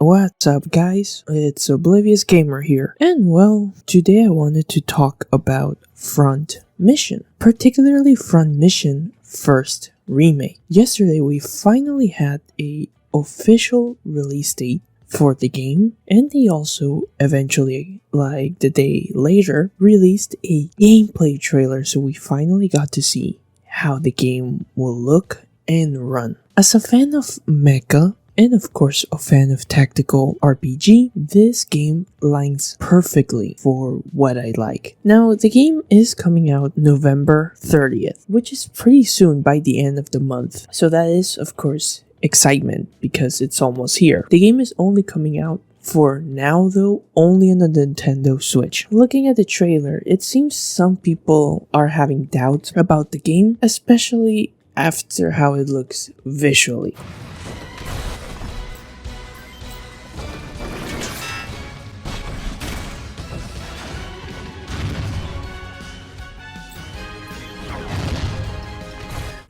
What's up, guys? It's Oblivious Gamer here, and well, today I wanted to talk about Front Mission, particularly Front Mission First Remake. Yesterday, we finally had a official release date for the game, and they also eventually, like the day later, released a gameplay trailer, so we finally got to see how the game will look and run. As a fan of mecha, and of course a fan of tactical RPG, this game lines perfectly for what I like. Now, the game is coming out November 30th, which is pretty soon, by the end of the month. So that is, of course, excitement because it's almost here. The game is only coming out for now, though, only on the Nintendo Switch. Looking at the trailer, it seems some people are having doubts about the game, especially after how it looks visually.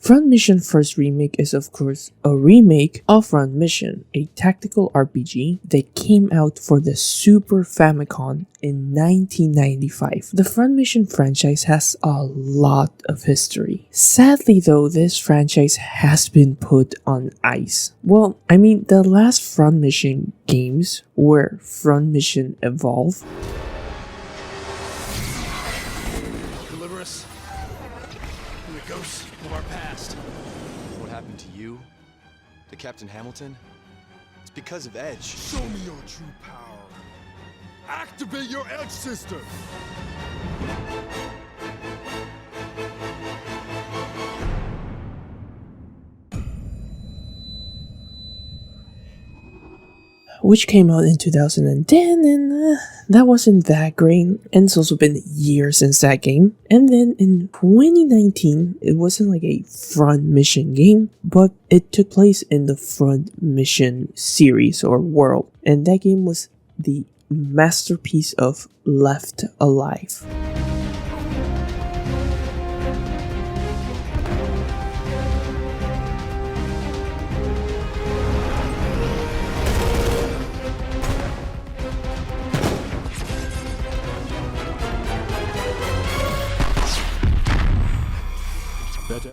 Front Mission First Remake is of course a remake of Front Mission, a tactical RPG that came out for the Super Famicom in 1995. The Front Mission franchise has a lot of history. Sadly though, this franchise has been put on ice. Well, I mean, the last Front Mission games were Front Mission Evolve, Deliver us from the ghosts of our past. What happened to you? To Captain Hamilton? It's because of Edge. Show me your true power. Activate your Edge system. which came out in 2010, and that wasn't that great, and it's also been years since that game. And then in 2019, it wasn't like a Front Mission game, but it took place in the Front Mission series or world, and that game was the masterpiece of Left Alive.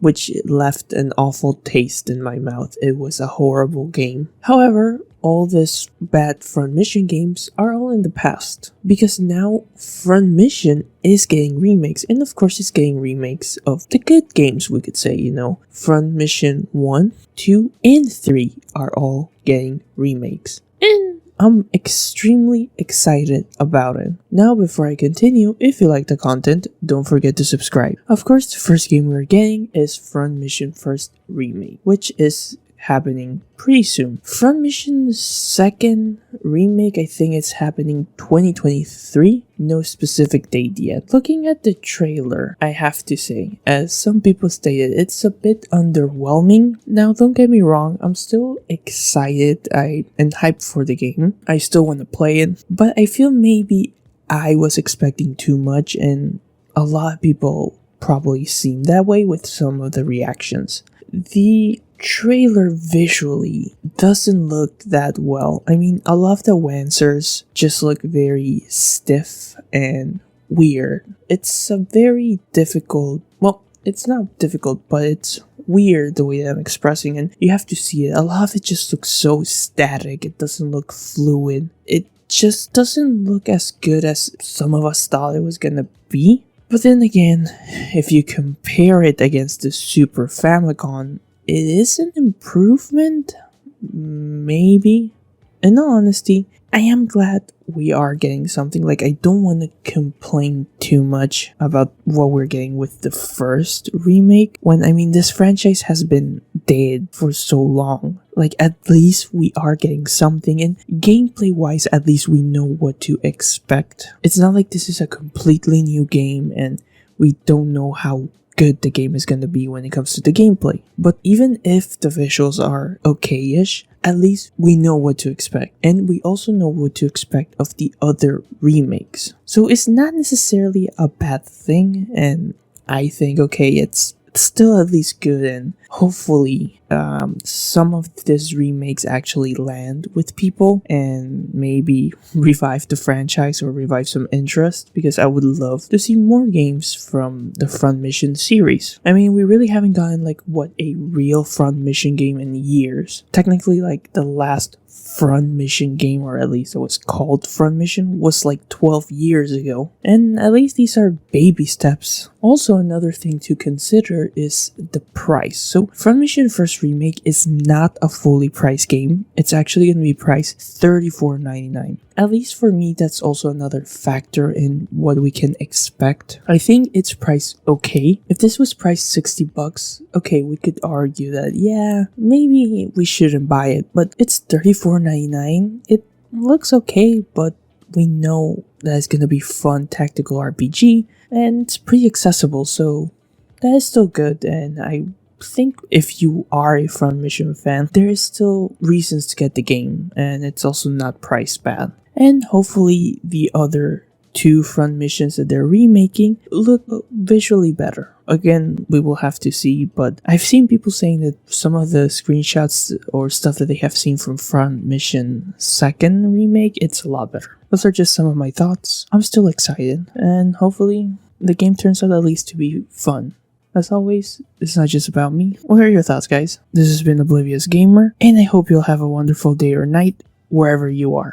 Which left an awful taste in my mouth. It was a horrible game. However, all these bad Front Mission games are all in the past, because now Front Mission is getting remakes, and of course it's getting remakes of the good games, we could say, you know. Front Mission 1, 2, and 3 are all getting remakes. And I'm extremely excited about it. Now, before I continue, if you like the content, don't forget to subscribe. Of course, the first game we're getting is Front Mission First Remake, which is happening pretty soon. Front Mission's second remake, I think it's happening 2023. No specific date yet. Looking at the trailer, I have to say, as some people stated, it's a bit underwhelming. Now, don't get me wrong, I'm still excited and hyped for the game. I still want to play it, but I feel maybe I was expecting too much, and a lot of people probably seem that way with some of the reactions. The trailer visually doesn't look that well. I mean, a lot of the Wancers just look very stiff and weird. It's a very difficult, well, it's not difficult, but it's weird the way that I'm expressing, and you have to see it. A lot of it just looks so static. It doesn't look fluid. It just doesn't look as good as some of us thought it was gonna be. But then again, if you compare it against the Super Famicom, it is an improvement, maybe. In all honesty, I am glad we are getting something. Like, I don't want to complain too much about what we're getting with the first remake, when, I mean, this franchise has been dead for so long. Like, at least we are getting something, and gameplay wise, at least we know what to expect. It's not like this is a completely new game and we don't know how good the game is going to be when it comes to the gameplay. But even if the visuals are okay-ish, at least we know what to expect. And we also know what to expect of the other remakes. So it's not necessarily a bad thing, and I think, okay, it's still at least good, and hopefully some of these remakes actually land with people and maybe revive the franchise or revive some interest, because I would love to see more games from the Front Mission series. I mean, we really haven't gotten like what a real Front Mission game in years. Technically, like the last Front Mission game, or at least it was called Front Mission, was like 12 years ago. And at least these are baby steps. Also, another thing to consider is the price. So Front Mission First Remake is not a fully priced game. It's actually going to be priced $34.99. At least for me, that's also another factor in what we can expect. I think it's priced okay. If this was priced $60, okay, we could argue that, yeah, maybe we shouldn't buy it. But it's $34.99. It looks okay, but we know that it's going to be fun tactical RPG, and it's pretty accessible, so that is still good. And I think if you are a Front Mission fan, there is still reasons to get the game, and it's also not priced bad. And hopefully the other two Front Missions that they're remaking look visually better. Again, we will have to see, but I've seen people saying that some of the screenshots or stuff that they have seen from Front Mission 2nd Remake, it's a lot better. Those are just some of my thoughts. I'm still excited, and hopefully the game turns out at least to be fun. As always, it's not just about me. What are your thoughts, guys? This has been Oblivious Gamer, and I hope you'll have a wonderful day or night wherever you are.